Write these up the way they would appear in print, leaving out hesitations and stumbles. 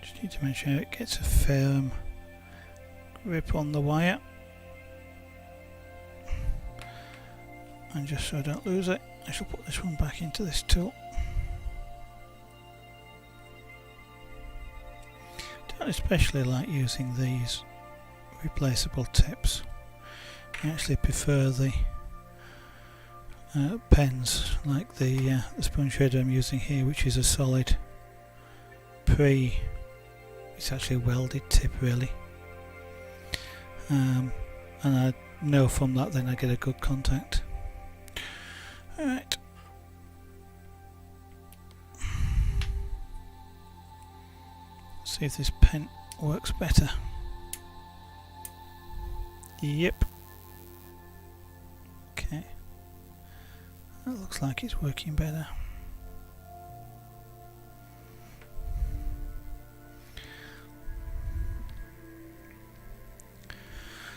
Just need to make sure it gets a firm grip on the wire, and just so I don't lose it, I shall put this one back into this tool. Don't especially like using these replaceable tips. I actually prefer the pens, like the spoon shader I'm using here, which is a solid it's actually a welded tip really, and I know from that then I get a good contact. Alright, see if this pen works better. Yep. Okay, that looks like it's working better.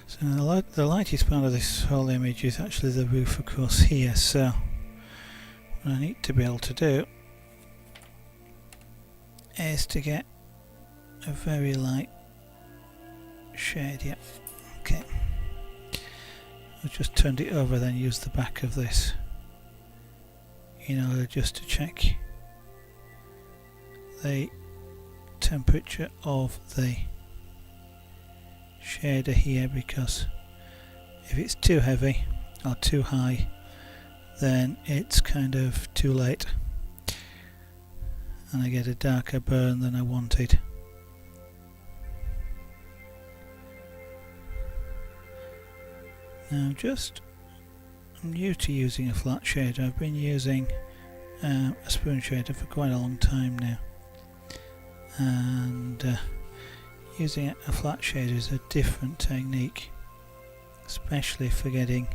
So the lightest part of this whole image is actually the roof across here, so what I need to be able to do is to get a very light shade. Yep. Okay, I've just turned it over, then use the back of this in order just to check the temperature of the shader here, because if it's too heavy or too high then it's kind of too late and I get a darker burn than I wanted. Now I'm new to using a flat shader. I've been using a spoon shader for quite a long time now, and using a flat shader is a different technique, especially for getting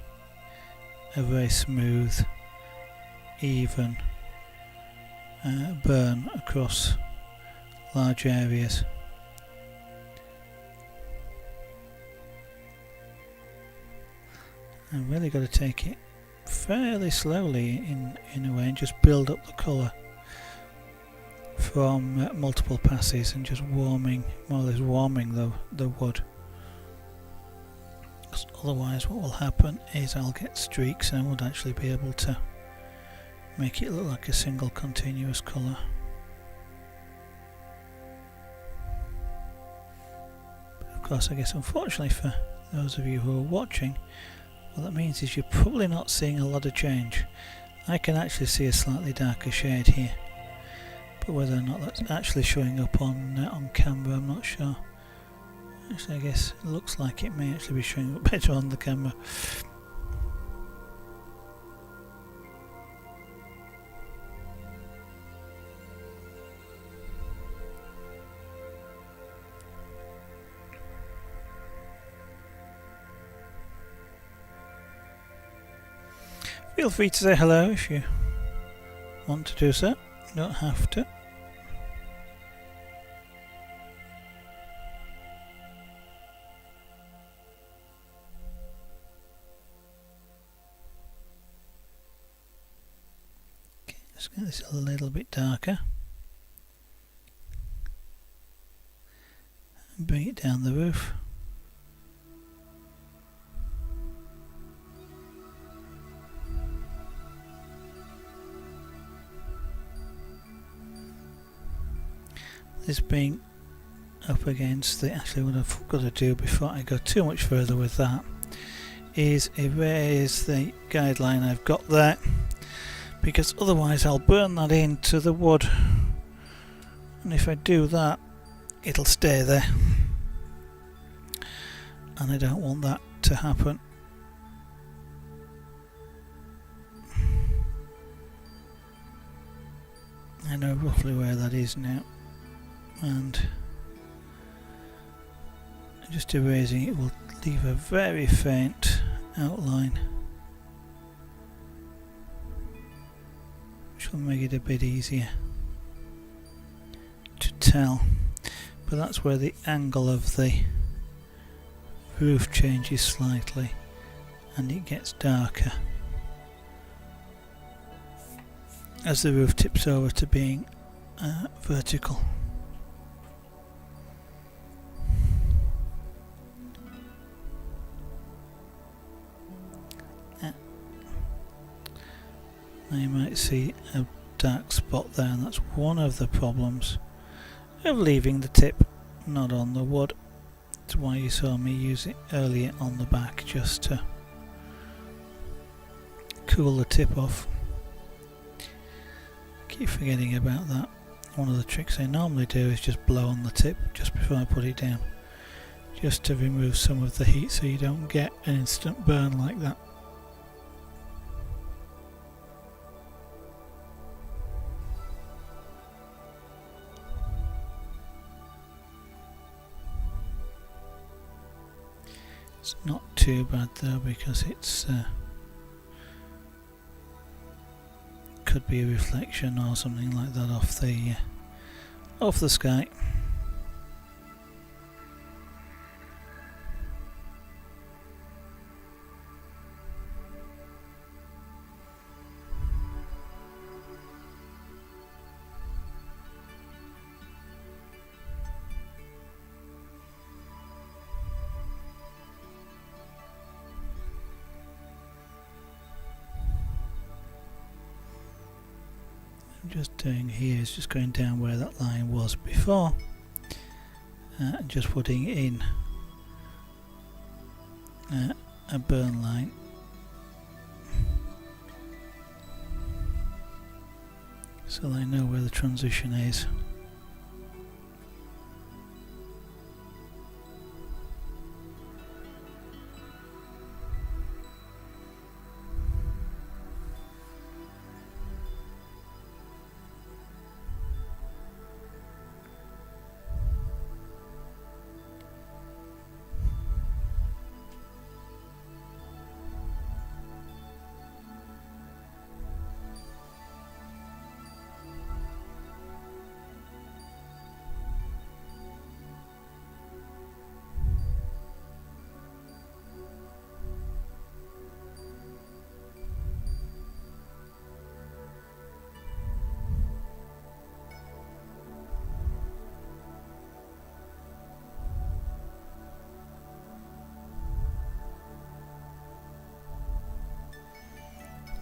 a very smooth, even burn across large areas. I've really got to take it fairly slowly in a way and just build up the colour from multiple passes and just warming, more or less warming the wood. Otherwise what will happen is I'll get streaks and I won't actually be able to make it look like a single continuous colour. But of course, I guess unfortunately for those of you who are watching, what that means is you're probably not seeing a lot of change. I can actually see a slightly darker shade here, but whether or not that's actually showing up on camera, I'm not sure. Actually, I guess it looks like it may actually be showing up better on the camera. Feel free to say hello if you want to do so. You don't have to. Okay, let's get this a little bit darker. And bring it down the roof. This being up against the, actually what I've got to do before I go too much further with that is erase the guideline I've got there, because otherwise I'll burn that into the wood, and if I do that it'll stay there and I don't want that to happen. I know roughly where that is now, and just erasing it will leave a very faint outline, which will make it a bit easier to tell. But that's where the angle of the roof changes slightly and it gets darker as the roof tips over to being vertical. Now you might see a dark spot there, and that's one of the problems of leaving the tip not on the wood. That's why you saw me use it earlier on the back, just to cool the tip off. Keep forgetting about that. One of the tricks I normally do is just blow on the tip just before I put it down, just to remove some of the heat so you don't get an instant burn like that. It's not too bad though, because it's could be a reflection or something like that off the sky. Just doing here is just going down where that line was before, and just putting in a burn line, so that I know where the transition is.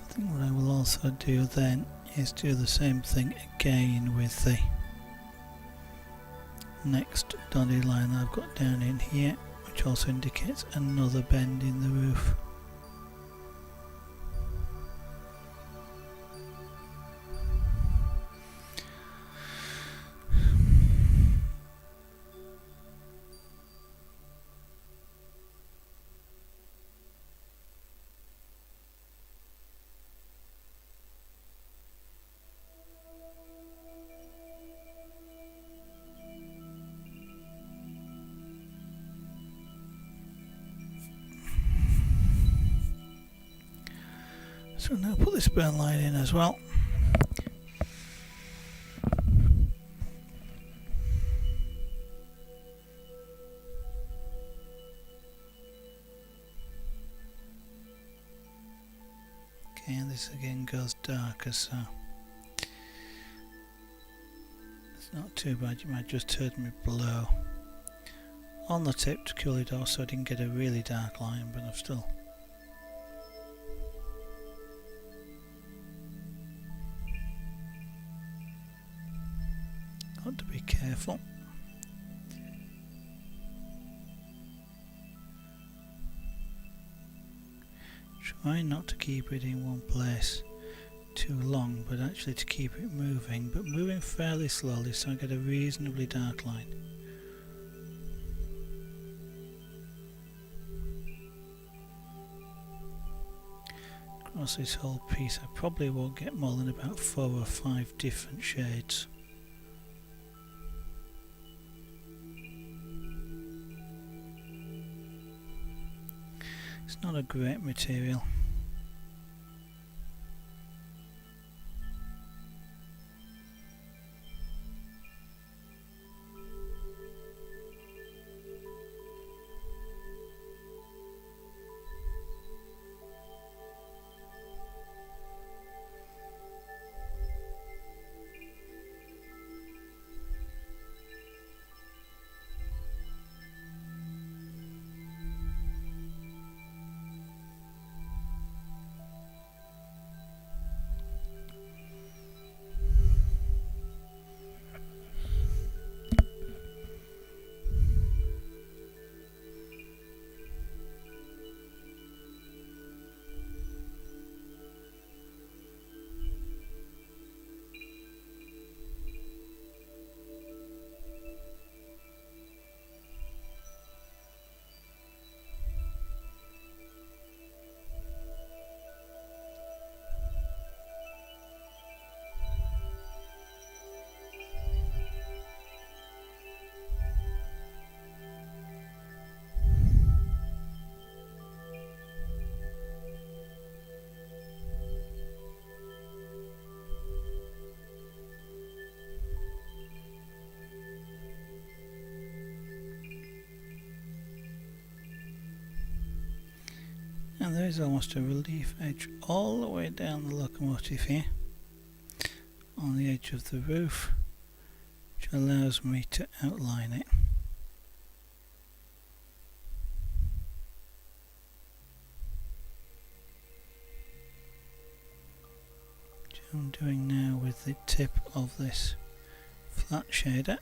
I think what I will also do then is do the same thing again with the next dotted line I've got down in here, which also indicates another bend in the roof. So now put this burn line in as well. Okay, and this again goes darker, so it's not too bad. You might just heard me blow on the tip to cool it off so I didn't get a really dark line, but I've still got to be careful. Try not to keep it in one place too long, but actually to keep it moving, but moving fairly slowly so I get a reasonably dark line. Across this whole piece I probably won't get more than about 4 or 5 different shades. It's not a great material. And there is almost a relief edge all the way down the locomotive here on the edge of the roof, which allows me to outline it. Which I'm doing now with the tip of this flat shader,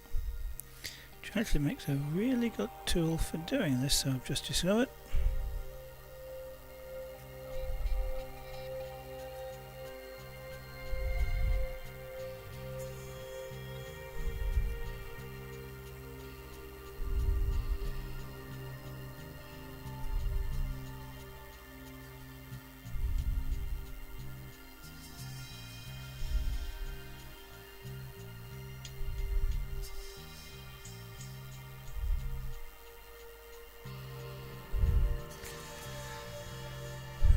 which actually makes a really good tool for doing this, so I've just discovered.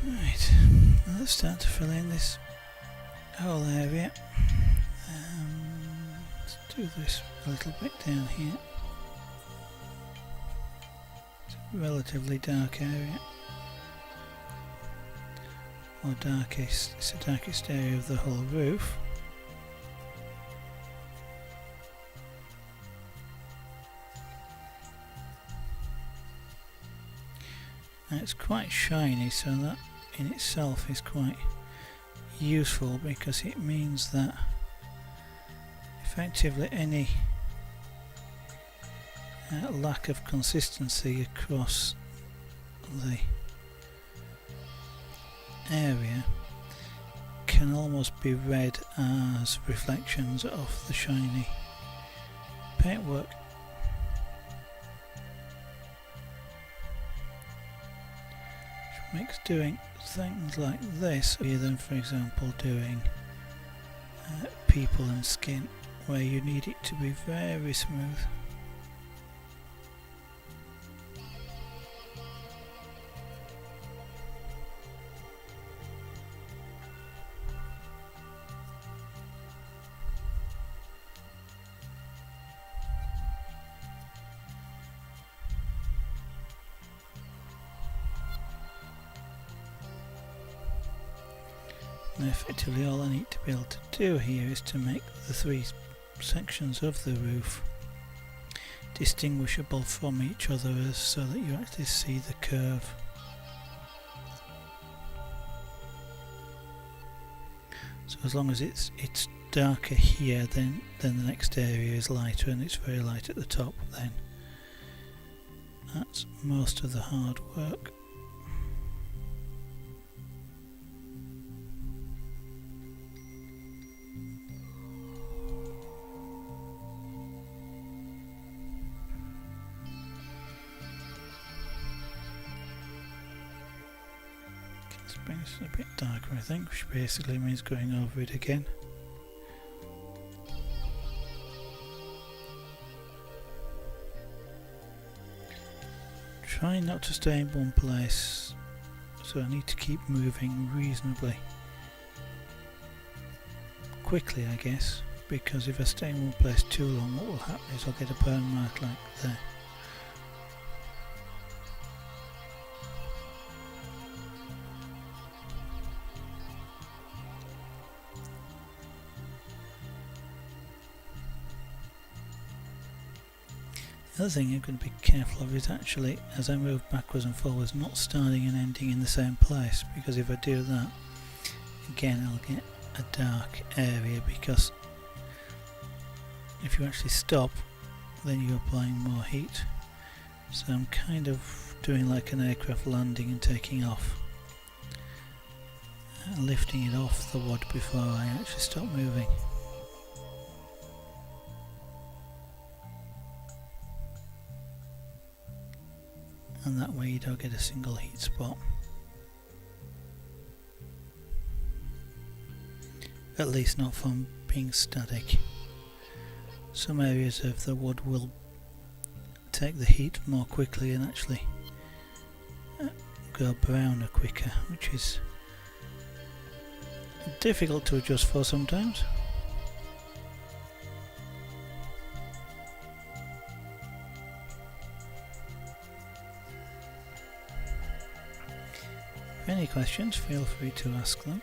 Right, now let's start to fill in this whole area. Let's do this a little bit down here. It's a relatively dark area. Or darkest, it's the darkest area of the whole roof. And it's quite shiny, so that in itself is quite useful, because it means that effectively any lack of consistency across the area can almost be read as reflections of the shiny paintwork. Which makes doing things like this easier than, for example, doing people and skin, where you need it to be very smooth. Now effectively all I need to be able to do here is to make the three sections of the roof distinguishable from each other, so that you actually see the curve. So as long as it's darker here, then the next area is lighter, and it's very light at the top, then that's most of the hard work. It's a bit darker, I think, which basically means going over it again. Try not to stay in one place, so I need to keep moving reasonably quickly, I guess, because if I stay in one place too long, what will happen is I'll get a burn mark like there. The other thing I'm going to be careful of is actually, as I move backwards and forwards, not starting and ending in the same place, because if I do that, again I'll get a dark area, because if you actually stop, then you're applying more heat. So I'm kind of doing like an aircraft landing and taking off, lifting it off the wood before I actually stop moving. And that way you don't get a single heat spot. At least not from being static. Some areas of the wood will take the heat more quickly and actually go browner quicker, which is difficult to adjust for sometimes. any questions, feel free to ask them.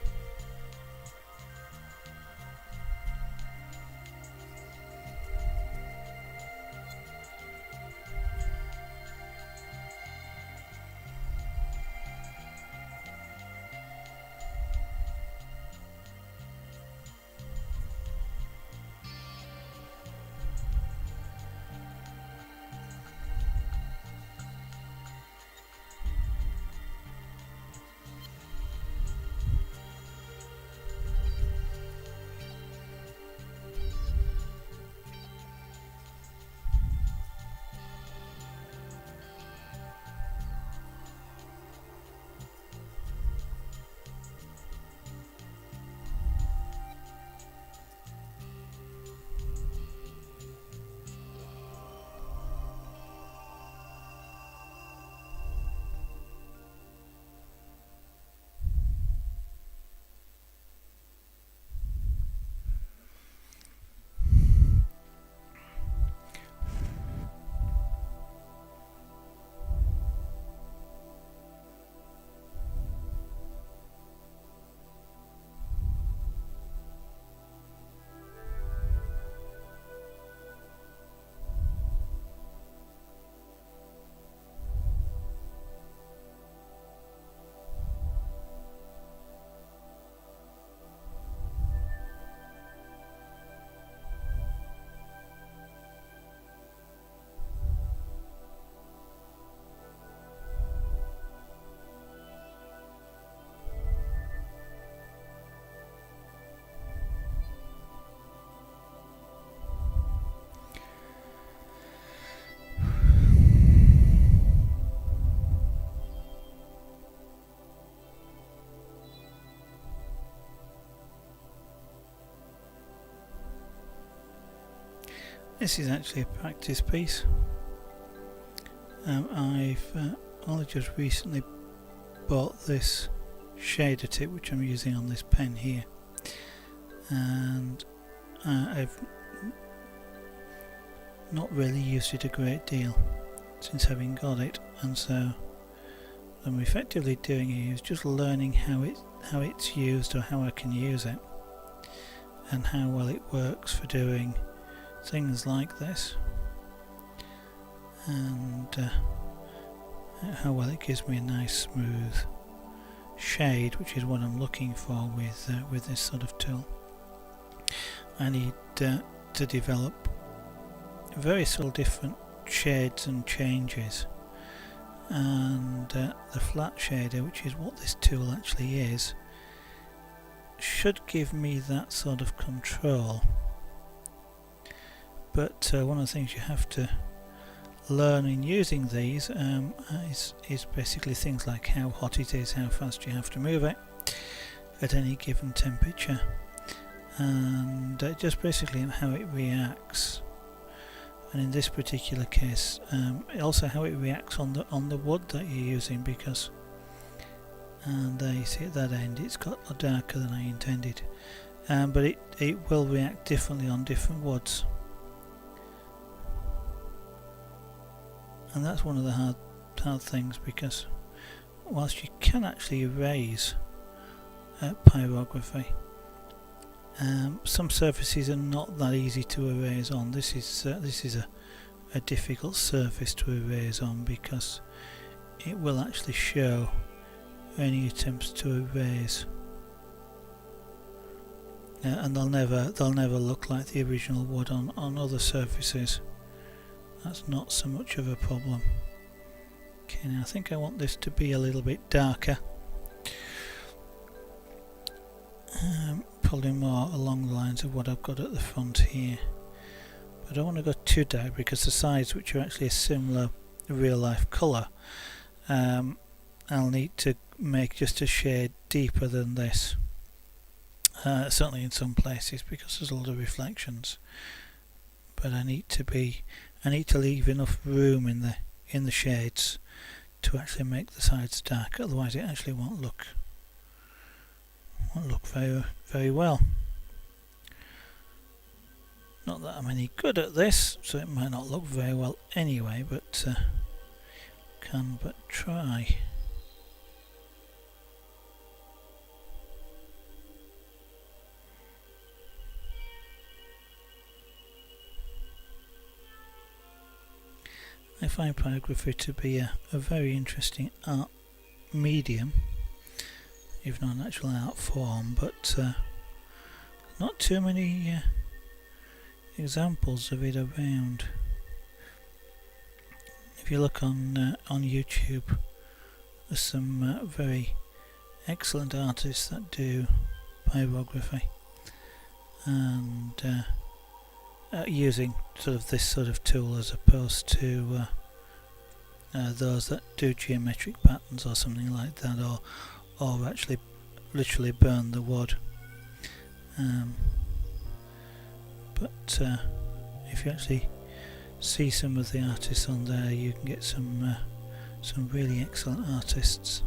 This is actually a practice piece. I've only just recently bought this shader tip which I'm using on this pen here, and I've not really used it a great deal since having got it, and so what I'm effectively doing here is just learning how it's used, or how I can use it, and how well it works for doing things like this, and how well it gives me a nice smooth shade, which is what I'm looking for with this sort of tool. I need to develop very subtle different shades and changes, and the flat shader, which is what this tool actually is, should give me that sort of control. But one of the things you have to learn in using these is basically things like how hot it is, how fast you have to move it at any given temperature, and just basically how it reacts. And in this particular case, also how it reacts on the wood that you're using, because, and there you see at that end it's got darker than I intended, but it will react differently on different woods. And that's one of the hard things, because whilst you can actually erase pyrography, some surfaces are not that easy to erase on. This is a difficult surface to erase on, because it will actually show any attempts to erase, and they'll never look like the original wood on other surfaces. That's not so much of a problem. Okay, now I think I want this to be a little bit darker, probably more along the lines of what I've got at the front here, but I don't want to go too dark, because the sides, which are actually a similar real life colour, I'll need to make just a shade deeper than this, certainly in some places, because there's a lot of reflections. But I need to leave enough room in the shades to actually make the sides dark, otherwise it actually won't look very, very well. Not that I'm any good at this, so it might not look very well anyway, but can but try. I find pyrography to be a very interesting art medium, if not an actual art form, but not too many examples of it around. If you look on YouTube, there's some very excellent artists that do pyrography, and using sort of this sort of tool as opposed to those that do geometric patterns or something like that, or actually literally burn the wood. But if you actually see some of the artists on there, you can get some really excellent artists.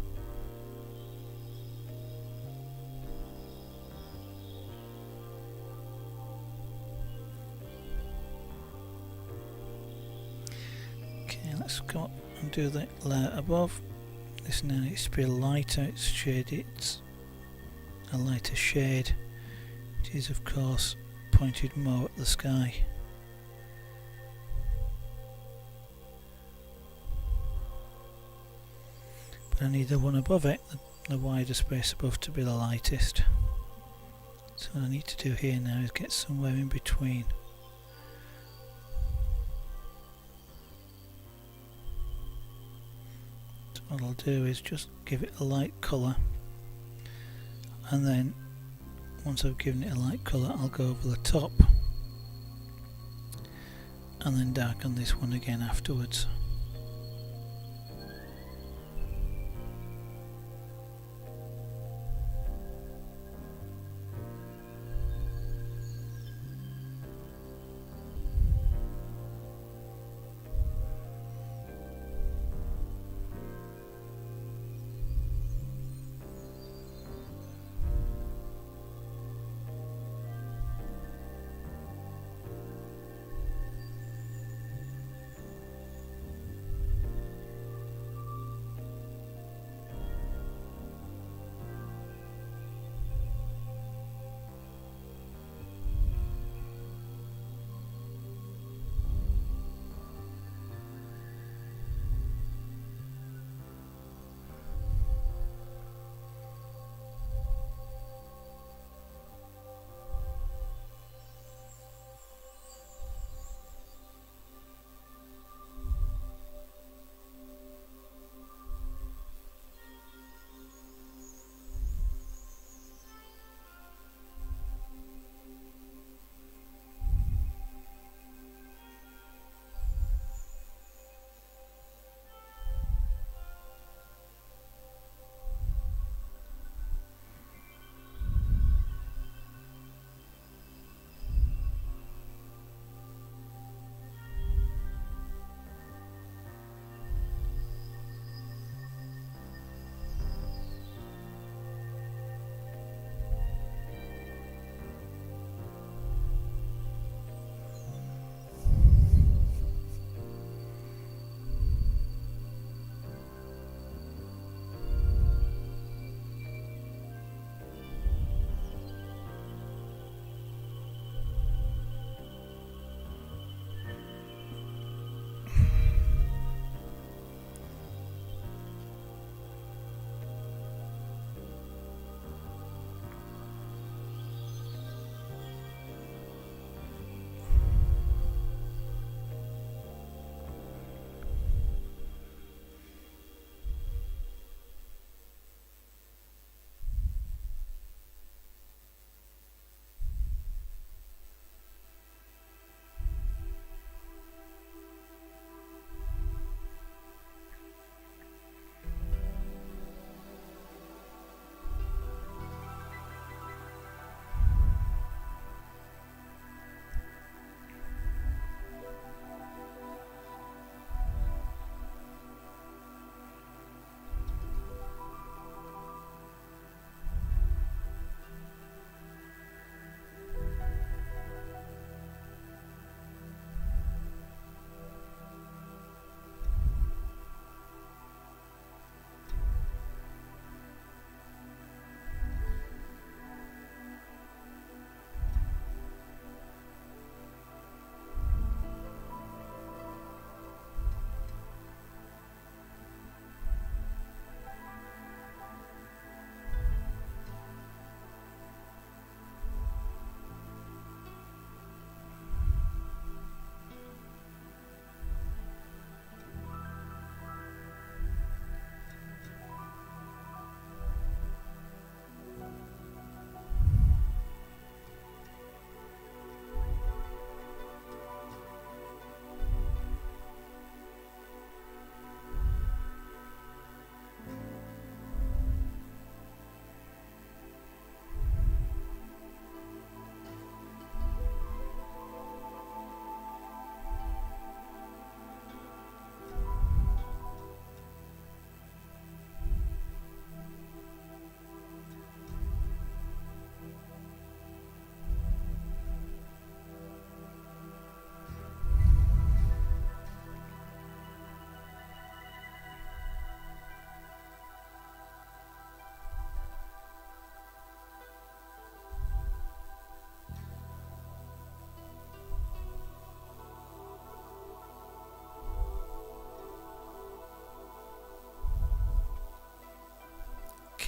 Okay, let's come up and do the layer above. This now needs to be lighter. It's shaded. It's a lighter shade. It is, of course, pointed more at the sky. But I need the one above it, the wider space above, to be the lightest. So what I need to do here now is get somewhere in between. So what I'll do is just give it a light colour, and then once I've given it a light colour, I'll go over the top and then darken this one again afterwards.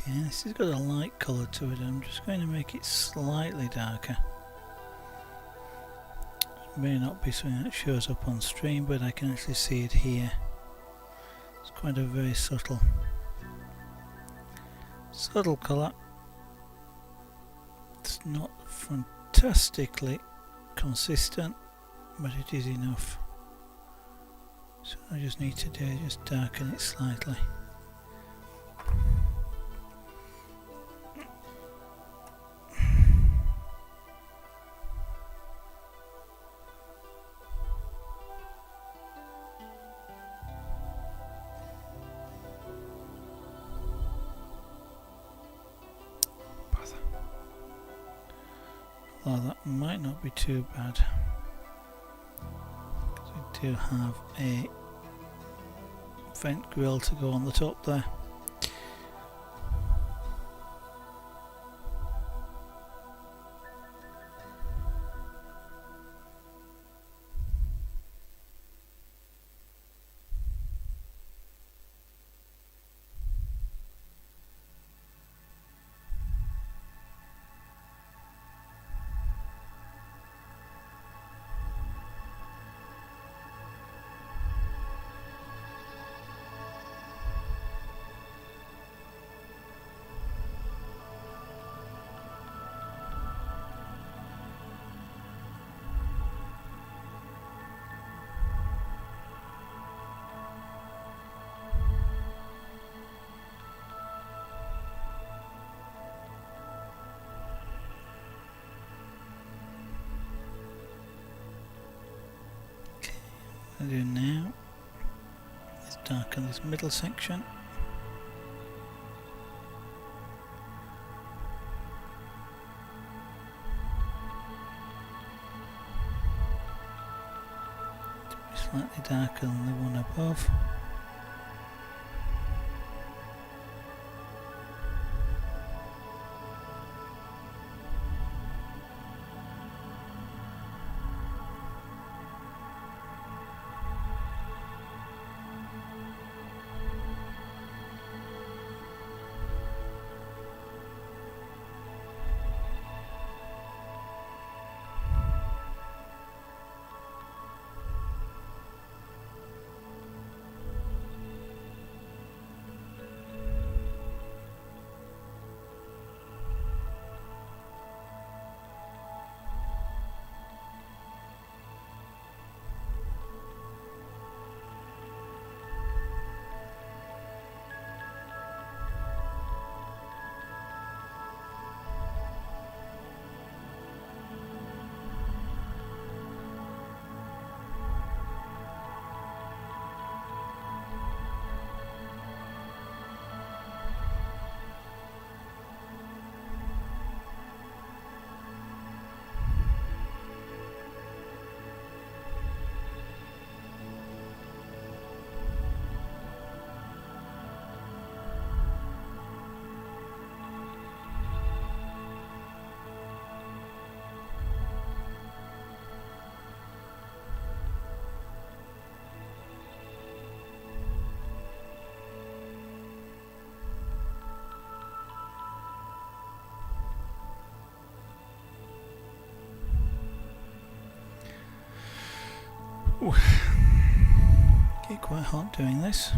Okay, this has got a light colour to it. I'm just going to make it slightly darker. It may not be something that shows up on stream, but I can actually see it here. It's quite a very subtle colour. It's not fantastically consistent, but it is enough. So I just need to do is just darken it slightly. Although that might not be too bad, because we do have a vent grill to go on the top there. What I do now is darken this middle section. To be slightly darker than the one above. Ooh. Get quite hot doing this.